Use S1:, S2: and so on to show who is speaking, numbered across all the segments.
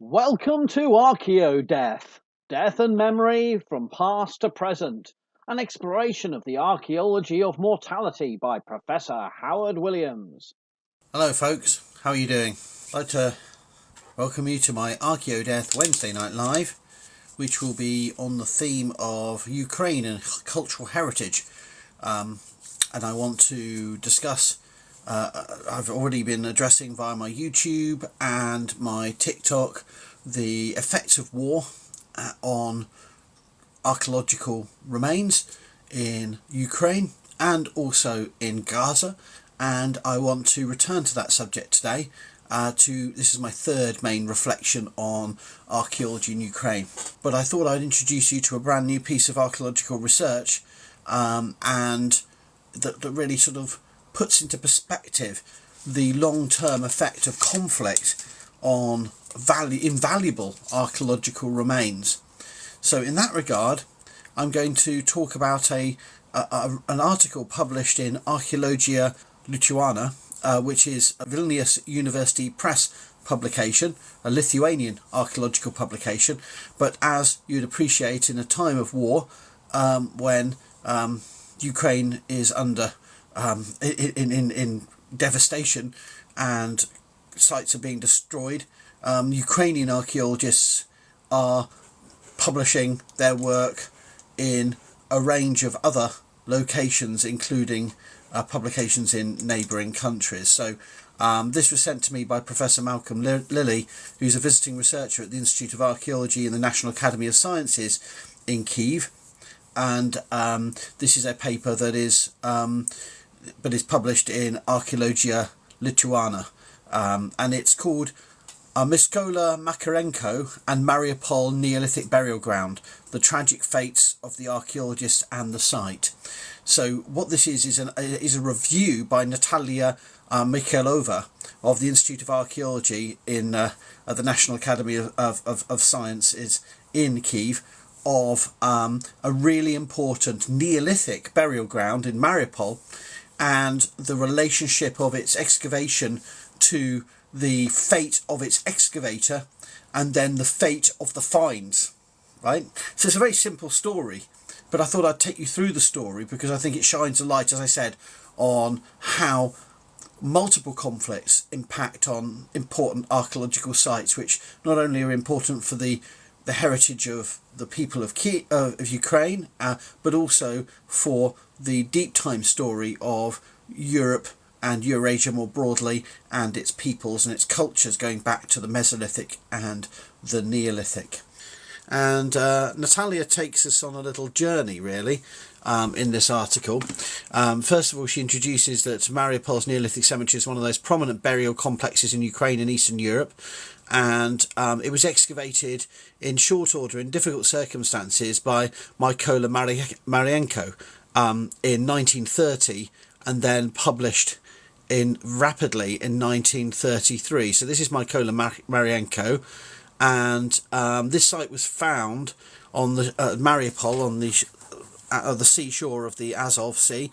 S1: Welcome to Archaeodeath, Death and Memory from Past to Present, an exploration of the archaeology of mortality by Professor Howard Williams.
S2: Hello folks, how are you doing? I'd like to welcome you to my Archaeodeath Wednesday Night Live, which will be on the theme of Ukraine and cultural heritage. And I want to discuss, I've already been addressing via my YouTube and my TikTok the effects of war on archaeological remains in Ukraine and also in Gaza. And I want to return to that subject today. This is my third main reflection on archaeology in Ukraine. But I thought I'd introduce you to a brand new piece of archaeological research, and that really sort of puts into perspective the long-term effect of conflict on invaluable archaeological remains. So in that regard, I'm going to talk about an article published in Archaeology Lithuania, which is a Vilnius University Press publication, a Lithuanian archaeological publication. But as you'd appreciate, in a time of war, when Ukraine is under in devastation and sites are being destroyed, Ukrainian archaeologists are publishing their work in a range of other locations, including publications in neighbouring countries. So this was sent to me by Professor Malcolm Lilly, who's a visiting researcher at the Institute of Archaeology in the National Academy of Sciences in Kyiv. And this is a paper that is published in Archaeology Lithuania, and it's called Mykola, Makarenko and Mariupol Neolithic Burial Ground, the tragic fates of the archaeologist and the site. So what this is a review by Nataliia Mykhailova of the Institute of Archaeology at the National Academy of Sciences in Kyiv, of a really important Neolithic burial ground in Mariupol, and the relationship of its excavation to the fate of its excavator, and then the fate of the finds, right? So it's a very simple story, but I thought I'd take you through the story because I think it shines a light, as I said, on how multiple conflicts impact on important archaeological sites, which not only are important for the heritage of the people of Ukraine, but also for the deep time story of Europe and Eurasia more broadly, and its peoples and its cultures going back to the Mesolithic and the Neolithic. And Nataliia takes us on a little journey, really, in this article. First of all, she introduces that Mariupol's Neolithic cemetery is one of those prominent burial complexes in Ukraine and Eastern Europe, and it was excavated in short order in difficult circumstances by Mykola Marenko in 1930, and then published rapidly in 1933. So this is Mykola Marenko, and this site was found on the Mariupol, on the seashore of the Azov Sea,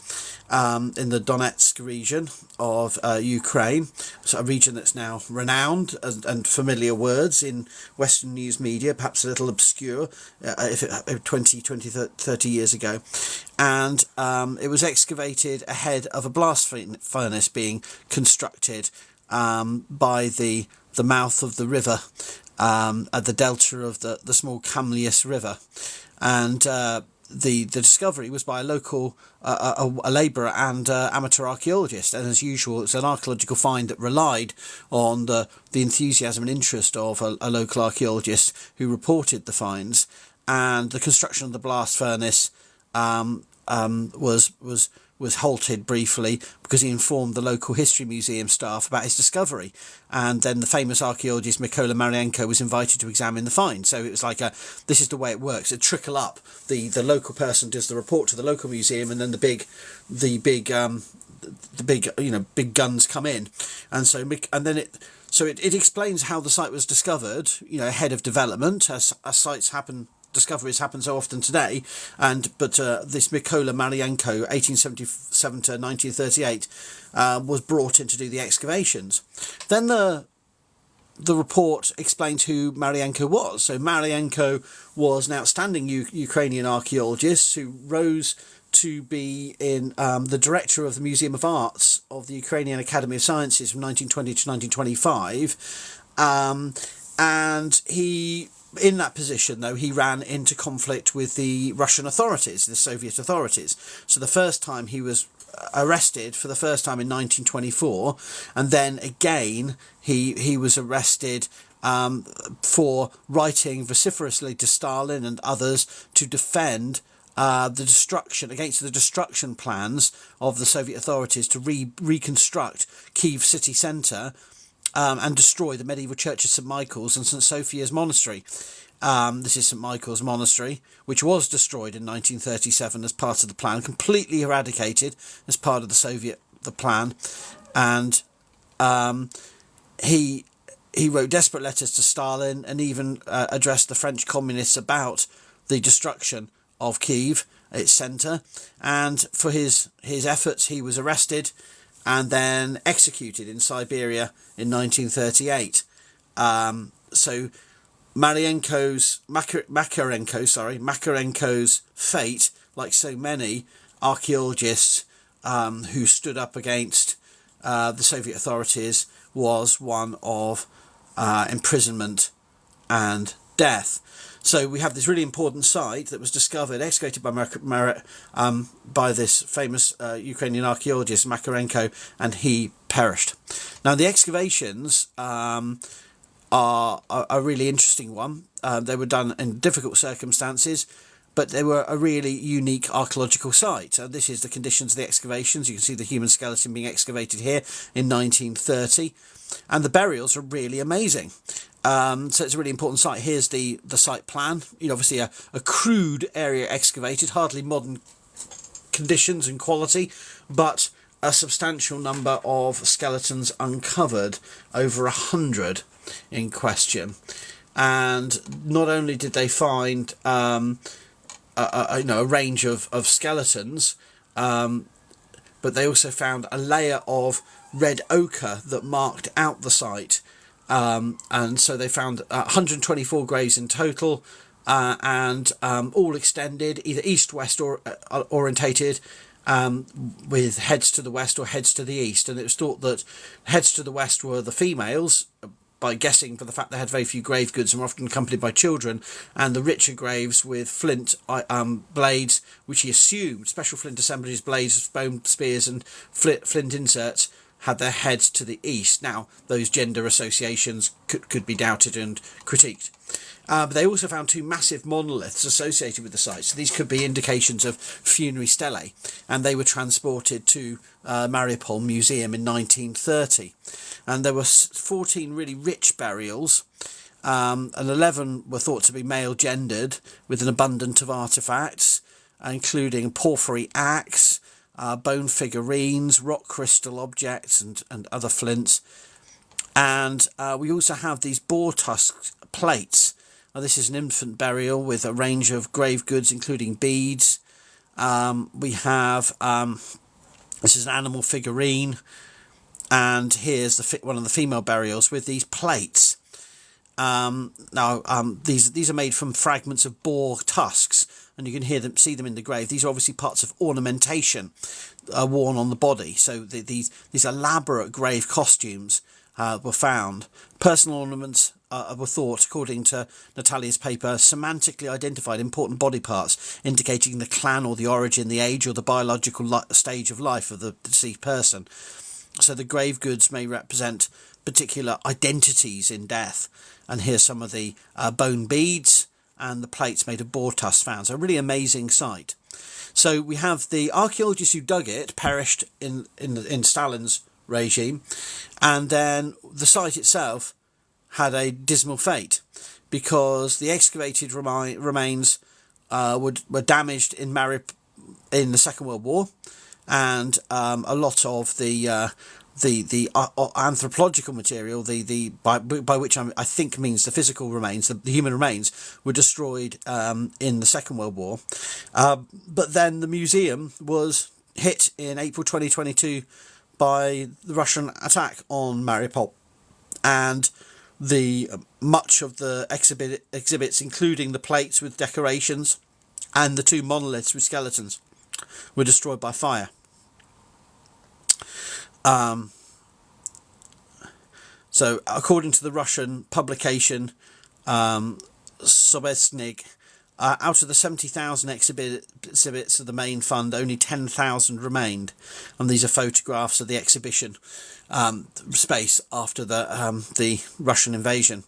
S2: in the Donetsk region of Ukraine. So a region that's now renowned and familiar words in Western news media, perhaps a little obscure 20, 30 years ago. And it was excavated ahead of a blast furnace being constructed by the mouth of the river, at the delta of the small Kamlius River. And the discovery was by a local a labourer and amateur archaeologist, and as usual it's an archaeological find that relied on the enthusiasm and interest of a local archaeologist who reported the finds. And the construction of the blast furnace was halted briefly because he informed the local history museum staff about his discovery, and then the famous archaeologist Mykola Marenko was invited to examine the find. So it was like this is the way it works. It trickle up. The local person does the report to the local museum, and then the big guns come in, and then it explains how the site was discovered, ahead of development, as sites discoveries happen so often today. But this Mykola Marenko, 1877 to 1938, was brought in to do the excavations. Then the the report explains who Marenko was. So Marenko was an outstanding Ukrainian archaeologist who rose to be in the director of the Museum of Arts of the Ukrainian Academy of Sciences from 1920 to 1925. And he, in that position, though, he ran into conflict with the Russian authorities, the Soviet authorities. So the first time he was arrested for the first time in 1924, and then again he was arrested for writing vociferously to Stalin and others to defend the destruction plans of the Soviet authorities to reconstruct Kyiv city centre and destroy the medieval church of St Michael's and St Sophia's monastery. This is St Michael's Monastery, which was destroyed in 1937 as part of the plan, completely eradicated as part of the plan. And he wrote desperate letters to Stalin and even addressed the French communists about the destruction of Kyiv, its centre. And for his efforts, he was arrested and then executed in Siberia in 1938. So Makarenko's fate, like so many archaeologists who stood up against the Soviet authorities, was one of imprisonment and death. So we have this really important site that was excavated by this famous Ukrainian archaeologist Makarenko, and he perished. Now the excavations are a really interesting one. They were done in difficult circumstances, but they were a really unique archaeological site. This is the conditions of the excavations. You can see the human skeleton being excavated here in 1930, and the burials are really amazing. So it's a really important site. Here's the site plan. Obviously a crude area excavated, hardly modern conditions and quality, but a substantial number of skeletons uncovered, over 100 in question. And not only did they find a range of skeletons, but they also found a layer of red ochre that marked out the site. And so they found 124 graves in total, and all extended, either east-west or orientated, with heads to the west or heads to the east. And it was thought that heads to the west were the females, by guessing for the fact they had very few grave goods and were often accompanied by children, and the richer graves with flint blades, which he assumed, special flint assemblages, blades, bone spears and flint inserts, had their heads to the east. Now, those gender associations could be doubted and critiqued. But they also found two massive monoliths associated with the site. So these could be indications of funerary stelae. And they were transported to Mariupol Museum in 1930. And there were 14 really rich burials. And 11 were thought to be male-gendered, with an abundance of artefacts, including a porphyry axe, bone figurines, rock crystal objects and other flints. And we also have these boar tusk plates. Now, this is an infant burial with a range of grave goods, including beads. We have this is an animal figurine, and here's one of the female burials with these plates. These are made from fragments of boar tusks, and you can see them in the grave. These are obviously parts of ornamentation worn on the body. So these elaborate grave costumes were found. Personal ornaments were thought, according to Natalia's paper, semantically identified important body parts indicating the clan or the origin, the age or the biological stage of life of the deceased person. So the grave goods may represent particular identities in death. And here's some of the bone beads and the plates made of boar tusks found. So a really amazing site. So we have the archaeologists who dug it perished in Stalin's regime, and then the site itself had a dismal fate because the excavated remains were damaged in the Second World War, and a lot of the anthropological material, by which I think means the physical remains, the human remains, were destroyed in the Second World War. But then the museum was hit in April 2022 by the Russian attack on Mariupol, and much of the exhibits, including the plates with decorations and the 2 monoliths with skeletons, were destroyed by fire. So, according to the Russian publication Sobesnig, out of the 70,000 exhibits of the main fund, only 10,000 remained, and these are photographs of the exhibition space after the Russian invasion.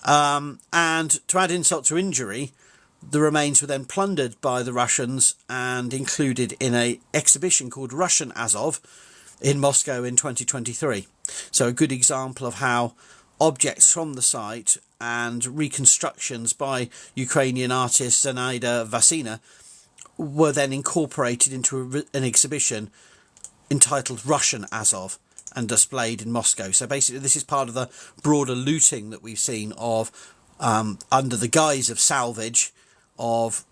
S2: And to add insult to injury, the remains were then plundered by the Russians and included in an exhibition called Russian Azov in Moscow in 2023. So a good example of how objects from the site and reconstructions by Ukrainian artist Zinaida Vasina were then incorporated into an exhibition entitled Russian Azov and displayed in Moscow. So basically this is part of the broader looting that we've seen of under the guise of salvage of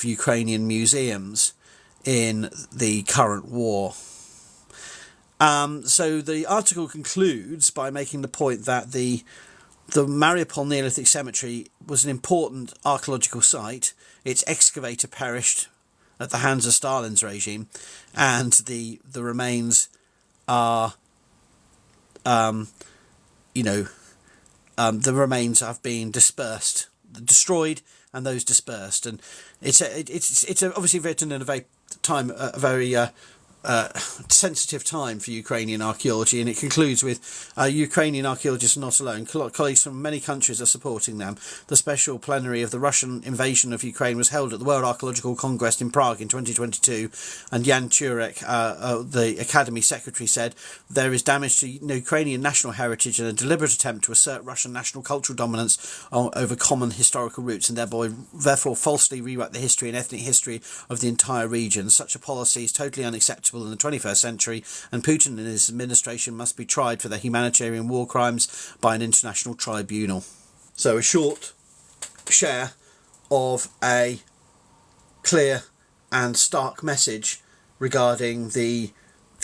S2: Ukrainian museums in the current war. So the article concludes by making the point that the Mariupol Neolithic cemetery was an important archaeological site. Its excavator perished at the hands of Stalin's regime, and the remains are, the remains have been destroyed, and those dispersed. And it's obviously written in a very sensitive time for Ukrainian archaeology, and it concludes with Ukrainian archaeologists are not alone. Colleagues from many countries are supporting them. The special plenary of the Russian invasion of Ukraine was held at the World Archaeological Congress in Prague in 2022, and Jan Turek, the Academy secretary, said there is damage to Ukrainian national heritage and a deliberate attempt to assert Russian national cultural dominance over common historical roots, and therefore falsely rewrite the history and ethnic history of the entire region. Such a policy is totally unacceptable in the 21st century, and Putin and his administration must be tried for their humanitarian war crimes by an international tribunal. So a short share of a clear and stark message regarding the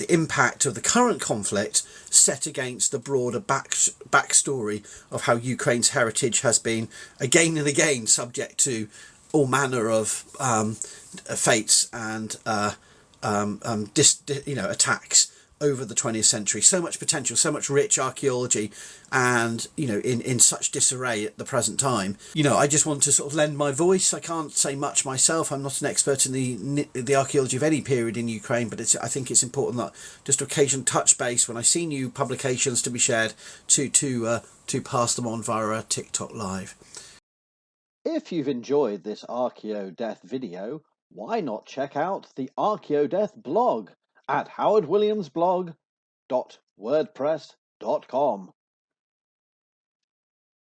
S2: impact of the current conflict set against the broader backstory of how Ukraine's heritage has been again and again subject to all manner of fates and attacks over the 20th century. So much potential, so much rich archaeology, and in such disarray at the present time. I just want to sort of lend my voice. I can't say much myself. I'm not an expert in the archaeology of any period in Ukraine, but I think it's important that just to occasionally touch base when I see new publications to be shared to pass them on via a TikTok live.
S1: If you've enjoyed this Archaeo Death video, why not check out the Archaeo Death blog at howardwilliamsblog.wordpress.com.